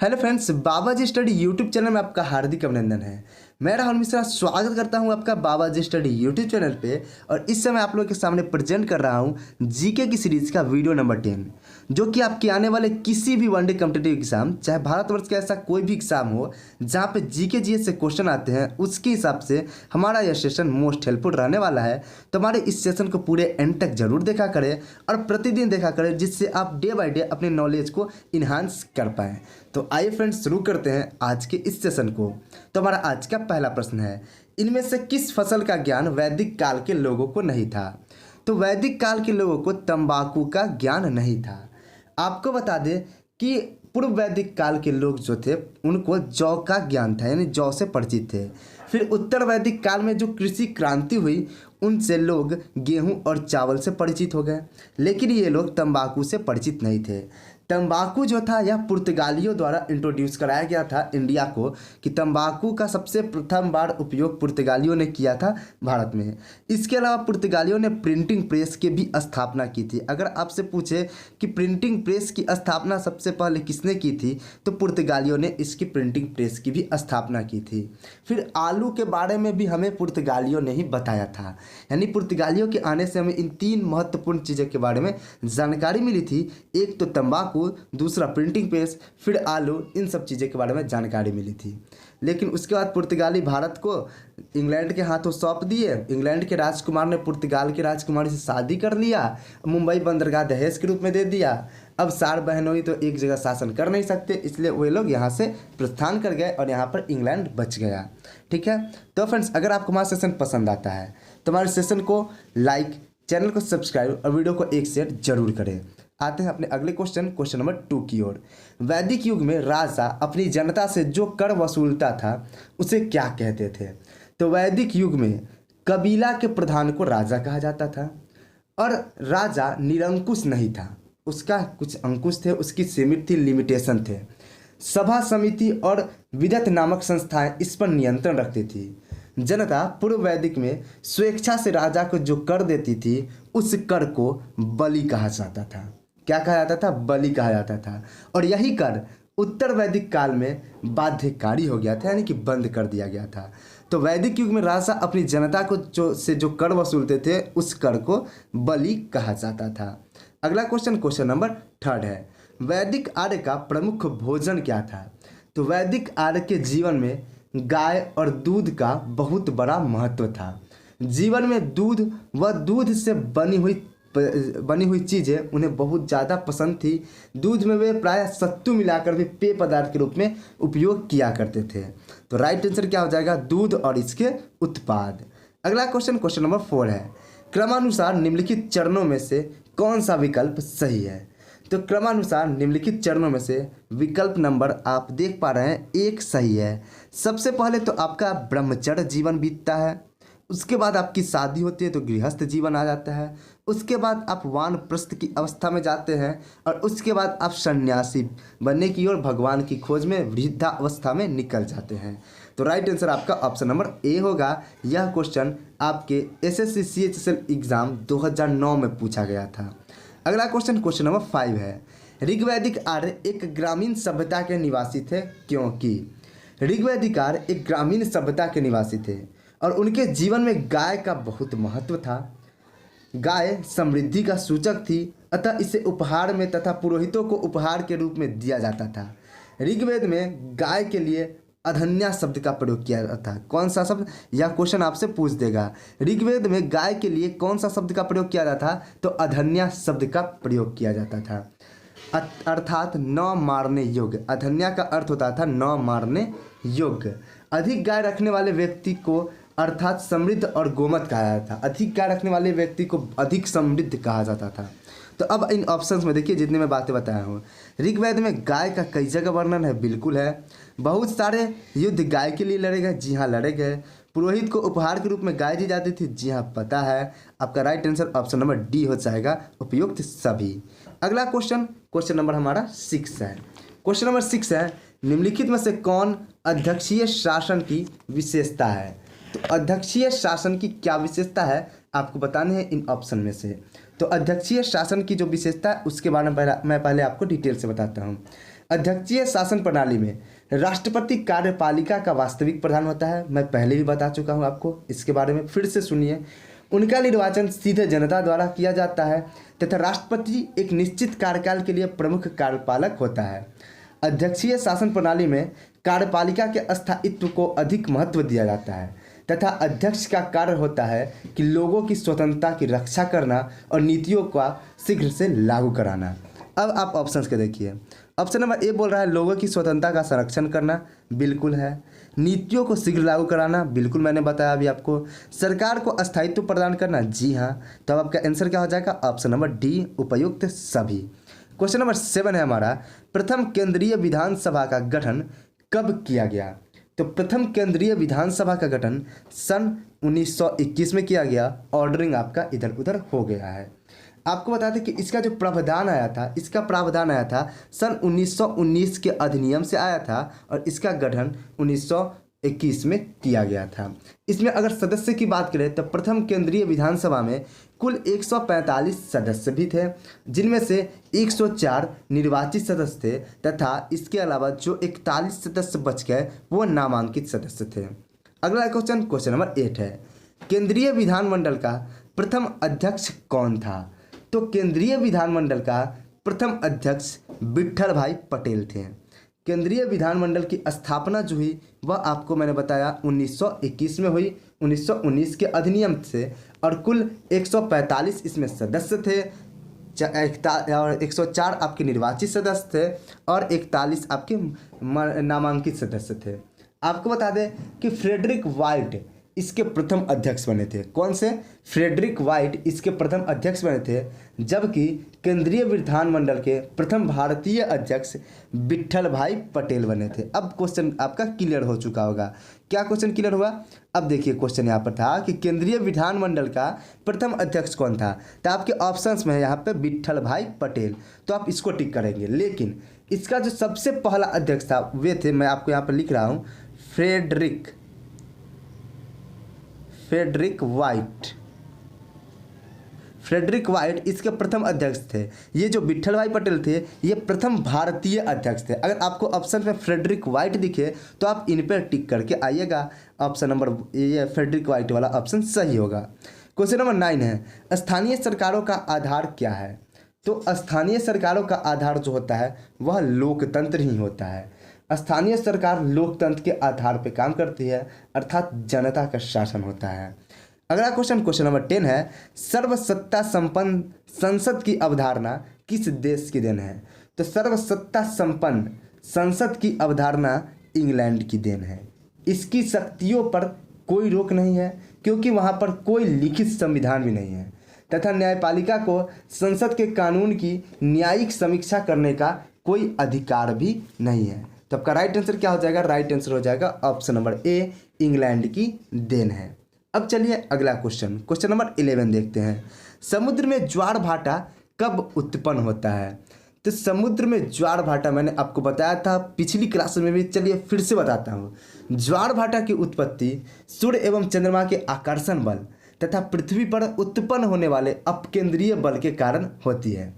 Hello friends, बाबा जी study YouTube channel में आपका हार्दिक अभिनंदन है। मैं राहुल मिश्रा स्वागत करता हूं आपका बाबा जी स्टडी यूट्यूब चैनल पे। और इस समय आप लोगों के सामने प्रेजेंट कर रहा हूं जीके की सीरीज का वीडियो नंबर 10, जो कि आपके आने वाले किसी भी वनडे कॉम्पिटिटिव एग्जाम, चाहे भारतवर्ष का ऐसा कोई भी एग्जाम हो जहां पे जीके जीएस से क्वेश्चन आते हैं, उसके हिसाब से हमारा यह सेशन मोस्ट हेल्पफुल रहने वाला है। तो हमारे इस सेशन को पूरे एंड तक जरूर देखा करें और प्रतिदिन देखा करें, जिससे आप डे बाय डे अपने नॉलेज को इन्हांस कर पाएँ। तो आइए फ्रेंड्स, शुरू करते हैं आज के इस सेशन को। तो हमारा आज का पहला प्रश्न है, इनमें से किस फसल का ज्ञान वैदिक काल के लोगों को नहीं था? तो वैदिक काल के लोगों को तंबाकू का ज्ञान नहीं था। आपको बता दें कि पूर्व वैदिक काल के लोग जो थे उनको जौ का ज्ञान था, यानी जौ से परिचित थे। फिर उत्तर वैदिक काल में जो कृषि क्रांति हुई, उनसे लोग गेहूं और चावल से परिचित हो गए, लेकिन ये लोग तंबाकू से परिचित नहीं थे। तंबाकू जो था यह पुर्तगालियों द्वारा इंट्रोड्यूस कराया गया था इंडिया को, कि तंबाकू का सबसे प्रथम बार उपयोग पुर्तगालियों ने किया था भारत में। इसके अलावा पुर्तगालियों ने प्रिंटिंग प्रेस की भी स्थापना की थी। अगर आपसे पूछे कि प्रिंटिंग प्रेस की स्थापना सबसे पहले किसने की थी, तो पुर्तगालियों ने इसकी प्रिंटिंग प्रेस की भी स्थापना की थी। फिर आलू के बारे में भी हमें पुर्तगालियों ने ही बताया था, यानी पुर्तगालियों के आने से हमें इन तीन महत्वपूर्ण चीज़ों के बारे में जानकारी मिली थी। एक तो तंबाकू, दूसरा प्रिंटिंग प्रेस, फिर आलू, इन सब चीज़ों के बारे में जानकारी मिली थी। लेकिन उसके बाद पुर्तगाली भारत को इंग्लैंड के हाथों सौंप दिए। इंग्लैंड के राजकुमार ने पुर्तगाल के राजकुमारी से शादी कर लिया, मुंबई बंदरगाह दहेज के रूप में दे दिया। अब 4 बहनोई तो एक जगह शासन कर नहीं सकते, इसलिए वे लोग यहाँ से प्रस्थान कर गए और यहाँ पर इंग्लैंड बच गया। ठीक है, तो फ्रेंड्स, अगर आपको हमारा सेशन पसंद आता है तो हमारे सेशन को लाइक, चैनल को सब्सक्राइब और वीडियो को एक शेयर जरूर करें। आते हैं अपने अगले क्वेश्चन नंबर 2 की ओर। वैदिक युग में राजा अपनी जनता से जो कर वसूलता था उसे क्या कहते थे? तो वैदिक युग में कबीला के प्रधान को राजा कहा जाता था, और राजा निरंकुश नहीं था, उसका कुछ अंकुश थे, उसकी सीमित थी, लिमिटेशन थे। सभा समिति और विदत नामक संस्थाएं इस पर नियंत्रण रखती थी। जनता पूर्व वैदिक में स्वेच्छा से राजा को जो कर देती थी, उस कर को बलि कहा जाता था। क्या कहा जाता था? बलि कहा जाता था। और यही कर उत्तर वैदिक काल में बाध्यकारी हो गया था, यानी कि बंद कर दिया गया था। तो वैदिक युग में राजा अपनी जनता को जो कर वसूलते थे, उस कर को बलि कहा जाता था। अगला क्वेश्चन नंबर 3 है, वैदिक आर्य का प्रमुख भोजन क्या था? तो वैदिक आर्य के जीवन में गाय और दूध का बहुत बड़ा महत्व था। जीवन में दूध व दूध से बनी हुई चीज़ें उन्हें बहुत ज़्यादा पसंद थी। दूध में वे प्रायः सत्तू मिलाकर भी पेय पदार्थ के रूप में उपयोग किया करते थे। तो राइट आंसर क्या हो जाएगा? दूध और इसके उत्पाद। अगला क्वेश्चन नंबर 4 है, क्रमानुसार निम्नलिखित चरणों में से कौन सा विकल्प सही है? तो क्रमानुसार निम्नलिखित चरणों में से विकल्प नंबर आप देख पा रहे हैं 1 सही है। सबसे पहले तो आपका ब्रह्मचर्य जीवन बीतता है, उसके बाद आपकी शादी होती है तो गृहस्थ जीवन आ जाता है, उसके बाद आप वानप्रस्थ की अवस्था में जाते हैं, और उसके बाद आप सन्यासी बनने की ओर भगवान की खोज में वृद्धावस्था में निकल जाते हैं। तो राइट आंसर आपका ऑप्शन नंबर ए होगा। यह क्वेश्चन आपके एसएससी सीएचएसएल एग्जाम 2009 में पूछा गया था। अगला क्वेश्चन नंबर 5 है, ऋग्वैदिक आर्य एक ग्रामीण सभ्यता के निवासी थे क्योंकि? ऋग्वैदिक आर्य एक ग्रामीण सभ्यता के निवासी थे और उनके जीवन में गाय का बहुत महत्व था। गाय समृद्धि का सूचक थी, अतः इसे उपहार में तथा पुरोहितों को उपहार के रूप में दिया जाता था। ऋग्वेद में गाय के लिए अधन्या शब्द का प्रयोग किया जाता था। कौन सा शब्द? यह क्वेश्चन आपसे पूछ देगा। ऋग्वेद में गाय के लिए कौन सा शब्द का प्रयोग किया जाता था? तो अधन्या शब्द का प्रयोग किया जाता था, अर्थात न मारने योग्य। अधन्या का अर्थ होता था न मारने योग्य। अधिक गाय रखने वाले व्यक्ति को अर्थात समृद्ध और गोमत कहा जाता था। अधिक गाय रखने वाले व्यक्ति को अधिक समृद्ध कहा जाता था। तो अब इन ऑप्शंस में देखिए, जितने मैं बातें बताया हूँ, ऋग्वेद में गाय का कई जगह वर्णन है, बिल्कुल है। बहुत सारे युद्ध गाय के लिए लड़े गए, जी हाँ लड़े गए। पुरोहित को उपहार के रूप में गाय दी जाती थी, जी हाँ पता है। आपका right answer option number D हो जाएगा, उपयुक्त सभी। अगला क्वेश्चन नंबर हमारा 6 है। क्वेश्चन नंबर 6 है, निम्नलिखित में से कौन अध्यक्षीय शासन की विशेषता है? तो अध्यक्षीय शासन की क्या विशेषता है आपको बताने हैं इन ऑप्शन में से। तो अध्यक्षीय शासन की जो विशेषता है उसके बारे में मैं पहले आपको डिटेल से बताता हूँ। अध्यक्षीय शासन प्रणाली में राष्ट्रपति कार्यपालिका का वास्तविक प्रधान होता है। मैं पहले भी बता चुका हूँ आपको, इसके बारे में फिर से सुनिए। उनका निर्वाचन सीधे जनता द्वारा किया जाता है तथा राष्ट्रपति एक निश्चित कार्यकाल के लिए प्रमुख कार्यपालक होता है। अध्यक्षीय शासन प्रणाली में कार्यपालिका के स्थायित्व को अधिक महत्व दिया जाता है तथा अध्यक्ष का कार्य होता है कि लोगों की स्वतंत्रता की रक्षा करना और नीतियों का शीघ्र से लागू कराना। अब आप ऑप्शंस के देखिए। ऑप्शन नंबर ए बोल रहा है लोगों की स्वतंत्रता का संरक्षण करना, बिल्कुल है। नीतियों को शीघ्र लागू कराना, बिल्कुल मैंने बताया अभी आपको। सरकार को स्थायित्व प्रदान करना, जी हाँ। तो अब आपका आंसर क्या हो जाएगा? ऑप्शन नंबर डी, उपयुक्त सभी। क्वेश्चन नंबर 7 है हमारा, प्रथम केंद्रीय विधानसभा का गठन कब किया गया? तो प्रथम केंद्रीय विधानसभा का गठन सन 1921 में किया गया। ऑर्डरिंग आपका इधर उधर हो गया है। आपको बता दें कि इसका जो प्रावधान आया था सन 1919 के अधिनियम से आया था और इसका गठन 1921 में किया गया था। इसमें अगर सदस्य की बात करें तो प्रथम केंद्रीय विधानसभा में कुल 145 सदस्य भी थे, जिनमें से 104 निर्वाचित सदस्य थे तथा इसके अलावा जो 41 सदस्य बच गए वो नामांकित सदस्य थे। अगला क्वेश्चन नंबर 8 है, केंद्रीय विधानमंडल का प्रथम अध्यक्ष कौन था? तो केंद्रीय विधानमंडल का प्रथम अध्यक्ष विट्ठल भाई पटेल थे। केंद्रीय विधानमंडल की स्थापना जो हुई वह आपको मैंने बताया 1921 में हुई, 1919 के अधिनियम से, और कुल 145 इसमें सदस्य थे और 104 आपके निर्वाचित सदस्य थे और 41 आपके नामांकित सदस्य थे। आपको बता दें कि फ्रेडरिक वाइट इसके प्रथम अध्यक्ष बने थे। कौन से? फ्रेडरिक वाइट इसके प्रथम अध्यक्ष बने थे, जबकि केंद्रीय विधानमंडल के प्रथम भारतीय अध्यक्ष विट्ठल भाई पटेल बने थे। अब क्वेश्चन आपका क्लियर हो चुका होगा। क्या क्वेश्चन क्लियर हुआ? अब देखिए क्वेश्चन यहाँ पर था कि केंद्रीय विधानमंडल का प्रथम अध्यक्ष कौन था, तो आपके ऑप्शंस में है यहाँ पे विट्ठल भाई पटेल, तो आप इसको टिक करेंगे। लेकिन इसका जो सबसे पहला अध्यक्ष था वे थे, मैं आपको यहाँ पर लिख रहा हूँ, फ्रेडरिक वाइट इसके प्रथम अध्यक्ष थे। ये जो विट्ठल भाई पटेल थे ये प्रथम भारतीय अध्यक्ष थे। अगर आपको ऑप्शन में फ्रेडरिक वाइट दिखे तो आप इन पर टिक करके आइएगा। ऑप्शन नंबर ये फ्रेडरिक वाइट वाला ऑप्शन सही होगा। क्वेश्चन नंबर 9 है, स्थानीय सरकारों का आधार क्या है? तो स्थानीय सरकारों का आधार जो होता है वह लोकतंत्र ही होता है। स्थानीय सरकार लोकतंत्र के आधार पर काम करती है, अर्थात जनता का शासन होता है। अगला क्वेश्चन नंबर 10 है, सर्वसत्ता संपन्न संसद की अवधारणा किस देश की देन है? तो सर्वसत्ता संपन्न संसद की अवधारणा इंग्लैंड की देन है। इसकी शक्तियों पर कोई रोक नहीं है क्योंकि वहाँ पर कोई लिखित संविधान भी नहीं है तथा न्यायपालिका को संसद के कानून की न्यायिक समीक्षा करने का कोई अधिकार भी नहीं है। तो आपका राइट आंसर क्या हो जाएगा? राइट आंसर हो जाएगा ऑप्शन नंबर ए, इंग्लैंड की देन है। अब चलिए अगला क्वेश्चन नंबर 11 देखते हैं। समुद्र में ज्वार भाटा कब उत्पन्न होता है? तो समुद्र में ज्वार भाटा मैंने आपको बताया था पिछली क्लास में भी, चलिए फिर से बताता हूँ। ज्वार भाटा की उत्पत्ति सूर्य एवं चंद्रमा के आकर्षण बल तथा पृथ्वी पर उत्पन्न होने वाले अपकेंद्रीय बल के कारण होती है।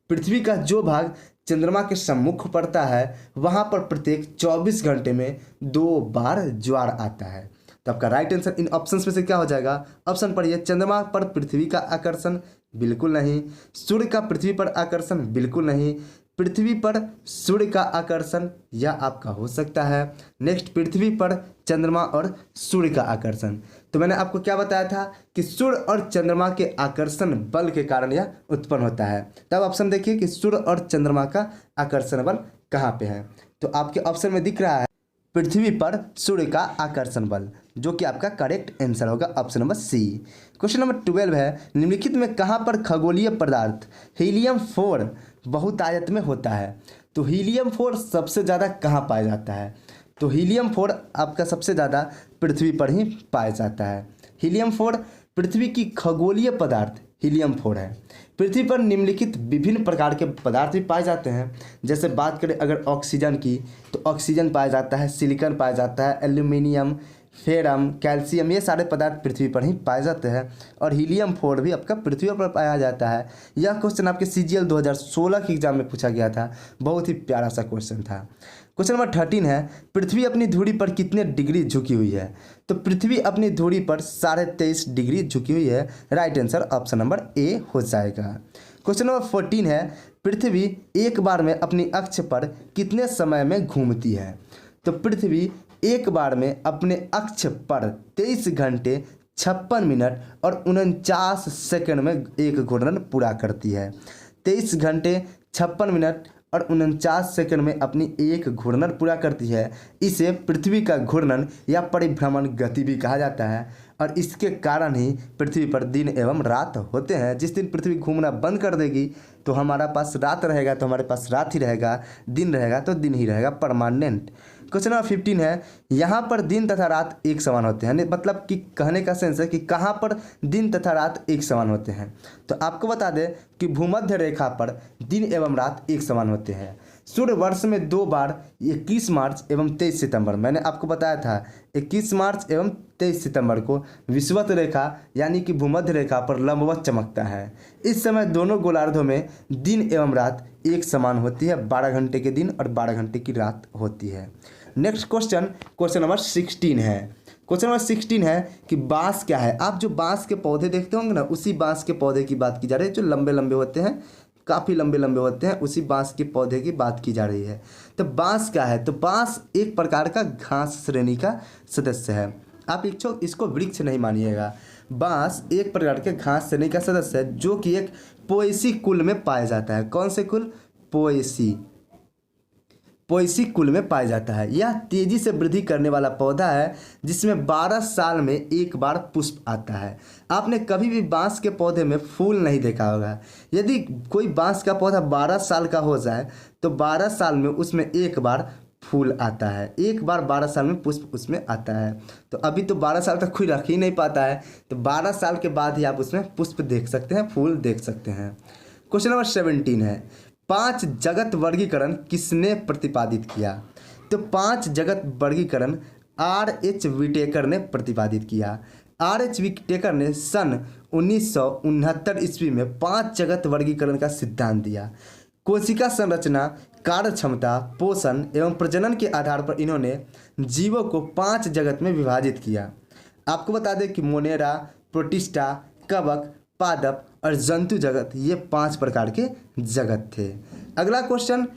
पृथ्वी का जो भाग चंद्रमा के सम्मुख पड़ता है वहाँ पर प्रत्येक 24 घंटे में 2 बार ज्वार आता है। तो आपका राइट आंसर इन ऑप्शंस में से क्या हो जाएगा? ऑप्शन पढ़िए, चंद्रमा पर पृथ्वी का आकर्षण, बिल्कुल नहीं। सूर्य का पृथ्वी पर आकर्षण, बिल्कुल नहीं। पृथ्वी पर सूर्य का आकर्षण यह आपका हो सकता है। नेक्स्ट, पृथ्वी पर चंद्रमा और सूर्य का आकर्षण। तो मैंने आपको क्या बताया था कि सूर्य और चंद्रमा के आकर्षण बल के कारण यह उत्पन्न होता है। तब ऑप्शन देखिए कि सूर्य और चंद्रमा का आकर्षण बल कहाँ पे है? तो आपके ऑप्शन में दिख रहा है पृथ्वी पर सूर्य का आकर्षण बल, जो कि आपका करेक्ट आंसर होगा option number C. Question number 12 है, निम्नलिखित में कहाँ पर खगोलीय पदार्थ हीलियम-4 बहुतायत में होता है? तो हीलियम-4 सबसे ज़्यादा कहाँ पाया जाता है? तो हीलियम-4 आपका सबसे ज़्यादा पृथ्वी पर ही पाया जाता है। हीलियम-4 पृथ्वी की खगोलीय पदार्थ हीलियम-4 है। पृथ्वी पर निम्नलिखित विभिन्न प्रकार के पदार्थ भी पाए जाते हैं। जैसे बात करें अगर ऑक्सीजन की, तो ऑक्सीजन पाया जाता है, सिलिकॉन पाया जाता है, एल्यूमिनियम, फेरम, कैल्शियम, ये सारे पदार्थ पृथ्वी पर ही पाए जाते हैं और हीलियम 4 भी आपका पृथ्वी पर पाया जाता है। यह क्वेश्चन आपके CGL 2016 के एग्जाम में पूछा गया था, बहुत ही प्यारा सा क्वेश्चन था। क्वेश्चन नंबर 13 है, पृथ्वी अपनी धुरी पर कितने डिग्री झुकी हुई है? तो पृथ्वी अपनी धुरी पर 23.5 डिग्री झुकी हुई है। Right answer option number A हो जाएगा। क्वेश्चन नंबर 14 है, पृथ्वी एक बार में अपनी अक्ष पर कितने समय में घूमती है? तो पृथ्वी एक बार में अपने अक्ष पर 23 घंटे 56 मिनट और 49 सेकंड में एक घूर्णन पूरा करती है। 23 घंटे 56 मिनट और 49 सेकंड में अपनी एक घूर्णन पूरा करती है। इसे पृथ्वी का घूर्णन या परिभ्रमण गति भी कहा जाता है और इसके कारण ही पृथ्वी पर दिन एवं रात होते हैं। जिस दिन पृथ्वी घूमना बंद कर देगी तो हमारा पास रात रहेगा, तो हमारे पास रात ही रहेगा, दिन रहेगा तो दिन ही रहेगा, परमानेंट। क्वेश्चन नंबर 15 है, यहाँ पर दिन तथा रात एक समान होते हैं, मतलब कि कहने का सेंस है कि कहाँ पर दिन तथा रात एक समान होते हैं। तो आपको बता दें कि भूमध्य रेखा पर दिन एवं रात एक समान होते हैं। सूर्य वर्ष में 2 बार 21 मार्च एवं 23 सितंबर, मैंने आपको बताया था 21 मार्च एवं 23 सितंबर को विषुवत रेखा यानी कि भूमध्य रेखा पर लंबवत चमकता है। इस समय दोनों गोलार्धों में दिन एवं रात एक समान होती है, 12 घंटे के दिन और 12 घंटे की रात होती है। नेक्स्ट क्वेश्चन नंबर 16 है। क्वेश्चन नंबर 16 है कि बांस क्या है? आप जो बांस के पौधे देखते होंगे ना, उसी बांस के पौधे की बात की जा रही है, जो लंबे लंबे होते हैं, काफ़ी लंबे लंबे होते हैं, उसी बांस के पौधे की बात की जा रही है। तो बांस क्या है? तो बांस एक प्रकार का घास श्रेणी का सदस्य है। आप इसको वृक्ष नहीं मानिएगा। बांस एक प्रकार के घास श्रेणी का सदस्य है जो कि एक पोएसी कुल में पाया जाता है। कौन से कुल? पोएसी कुल में पाया जाता है। यह तेजी से वृद्धि करने वाला पौधा है जिसमें 12 साल में एक बार पुष्प आता है। आपने कभी भी बांस के पौधे में फूल नहीं देखा होगा। यदि कोई बांस का पौधा 12 साल का हो जाए तो 12 साल में उसमें एक बार फूल आता है, एक बार 12 साल में पुष्प उसमें आता है। तो अभी तो 12 साल तक कोई रख ही नहीं पाता है, तो 12 साल के बाद ही आप उसमें पुष्प देख सकते हैं, फूल देख सकते हैं। क्वेश्चन नंबर 17 है, 5 जगत वर्गीकरण किसने प्रतिपादित किया? तो 5 जगत वर्गीकरण R.H. विटेकर ने प्रतिपादित किया। R.H. विटेकर ने सन 1969 ईस्वी में 5 जगत वर्गीकरण का सिद्धांत दिया। कोशिका संरचना, कार्य क्षमता, पोषण एवं प्रजनन के आधार पर इन्होंने जीवों को 5 जगत में विभाजित किया। आपको बता दें कि मोनेरा, प्रोटिस्टा, कवक, पादप और जंतु जगत, ये 5 प्रकार के जगत थे। अगला क्वेश्चन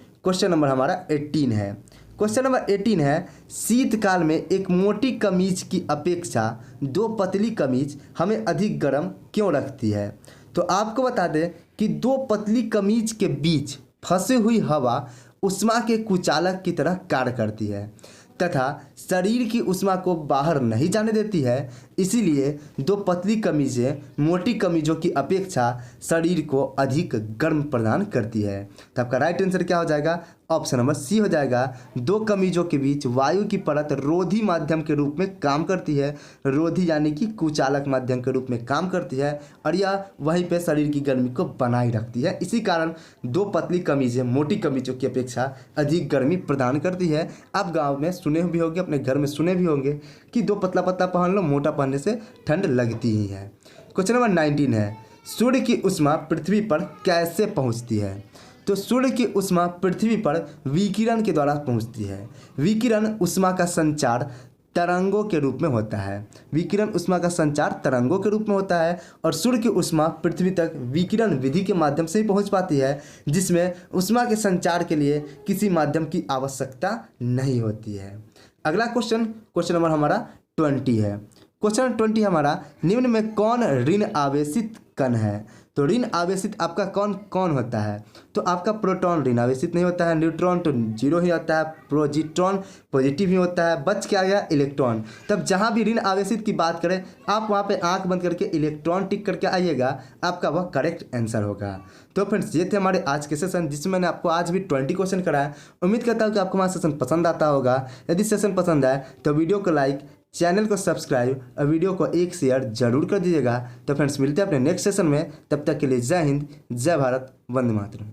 नंबर हमारा 18 है। क्वेश्चन नंबर 18 है, शीतकाल में एक मोटी कमीज की अपेक्षा 2 पतली कमीज हमें अधिक गर्म क्यों रखती है? तो आपको बता दें कि 2 पतली कमीज के बीच फंसी हुई हवा उष्मा के कुचालक की तरह कार्य करती है तथा शरीर की उष्मा को बाहर नहीं जाने देती है। इसीलिए 2 पतली कमीजें मोटी कमीजों की अपेक्षा शरीर को अधिक गर्म प्रदान करती है। तो आपका राइट आंसर क्या हो जाएगा? ऑप्शन नंबर सी हो जाएगा। 2 कमीजों के बीच वायु की परत रोधी माध्यम के रूप में काम करती है। रोधी यानी कि कुचालक माध्यम के रूप में काम करती है और यह वहीं पे शरीर की गर्मी को बनाए रखती है। इसी कारण 2 पतली कमीजें मोटी कमीजों की अपेक्षा अधिक गर्मी प्रदान करती है। आप गाँव में सुने भी होंगे, अपने घर में सुने भी होंगे कि 2 पतला पतला पहन लो, मोटा पहनने से ठंड लगती ही है। क्वेश्चन नंबर 19 है, सूर्य की उष्मा पृथ्वी पर कैसे पहुंचती है? तो सूर्य की उष्मा पृथ्वी पर विकिरण के द्वारा पहुंचती है। विकिरण उष्मा का संचार तरंगों के रूप में होता है। विकिरण उष्मा का संचार तरंगों के रूप में होता है और सूर्य की उष्मा पृथ्वी तक विकिरण विधि के माध्यम से ही पहुंच पाती है, जिसमें उष्मा के संचार के लिए किसी माध्यम की आवश्यकता नहीं होती है। अगला क्वेश्चन नंबर हमारा 20 है। क्वेश्चन 20 हमारा, निम्न में कौन ऋण आवेशित कण है? तो ऋण आवेशित आपका कौन होता है? तो आपका प्रोटॉन ऋण आवेशित नहीं होता है, न्यूट्रॉन तो 0 ही होता है, पॉजिट्रॉन पॉजिटिव ही होता है, बच क्या गया? इलेक्ट्रॉन। तब जहाँ भी ऋण आवेशित की बात करें आप वहाँ पे आंख बंद करके इलेक्ट्रॉन टिक करके आइएगा, आपका वह करेक्ट आंसर होगा। तो फ्रेंड्स, ये थे हमारे आज के सेशन जिसमें मैंने आपको आज भी 20 क्वेश्चन कराया। उम्मीद करता हूँ कि आपको हमारा सेशन पसंद आता होगा। यदि सेशन पसंद आए तो वीडियो को लाइक, चैनल को सब्सक्राइब और वीडियो को एक शेयर जरूर कर दीजिएगा। तो फ्रेंड्स, मिलते हैं अपने नेक्स्ट सेशन में। तब तक के लिए जय हिंद, जय भारत, वंदे मातरम।